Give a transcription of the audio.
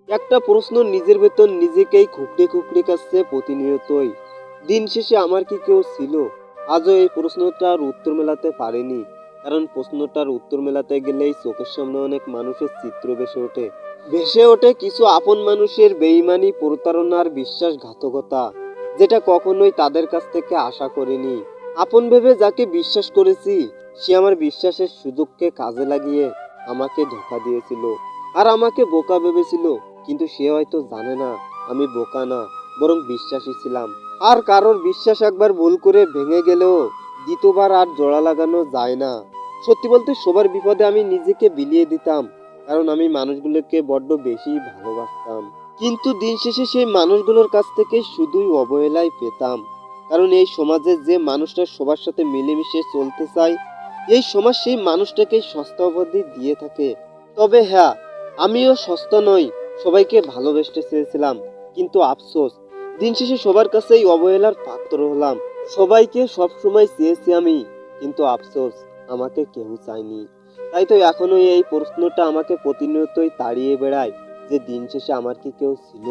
একটা প্রশ্ন নিজের ভেতর নিজেকেই খুঁকড়ে খুঁকড়ে কাচ্ছে প্রতিনিয়তই। দিন শেষে আমার কি কেউ ছিল? আজও এই প্রশ্নটার উত্তর মেলাতে পারিনি। কারণ প্রশ্নটার উত্তর মেলাতে গেলেই চোখের সামনে অনেক মানুষের চিত্র ভেসে ওঠে। ভেসে ওঠে কিছু আপন মানুষের বেইমানি, প্রতারণার বিশ্বাসঘাতকতা, যেটা কখনোই তাদের কাছ থেকে আশা করিনি। আপন ভেবে যাকে বিশ্বাস করেছি, সে আমার বিশ্বাসের সুযোগকে কাজে লাগিয়ে আমাকে ধোঁকা দিয়েছিল আর আমাকে বোকা ভেবেছিল। কিন্তু সে হয়তো জানে না আমি বোকা না, বরং বিশ্বাসী ছিলাম। আর কারোর বিশ্বাস একবার ভুল করে ভেঙে গেলেও দ্বিতীয়বার আর জোড়া লাগানো যায় না। সত্যি বলতে সবার বিপদে আমি নিজেকে বিলিয়ে দিতাম, কারণ আমি মানুষগুলোকে বড্ড বেশি ভালোবাসতাম। কিন্তু দিন শেষে সেই মানুষগুলোর কাছ থেকে শুধুই অবহেলাই পেতাম। কারণ এই সমাজে যে মানুষটা সবার সাথে মিলেমিশে চলতে চায়, এই সমাজ সেই মানুষটাকে সস্তা উপাধি দিয়ে থাকে। তবে হ্যাঁ, আমিও সস্তা নই, সবাইকে ভালোবেসতে চেয়েছিলাম। কিন্তু আফসোস, দিন শেষে সবার কাছেই অবহেলার পাত্র হলাম। সবাইকে সবসময় চেয়েছি আমি, কিন্তু আফসোস, আমাকে কেউ চায়নি। তাই তো এখনো এই প্রশ্নটা আমাকে প্রতিনিয়তই তাড়িয়ে বেড়ায়, যে দিন শেষে আমার কি কেউ ছিল?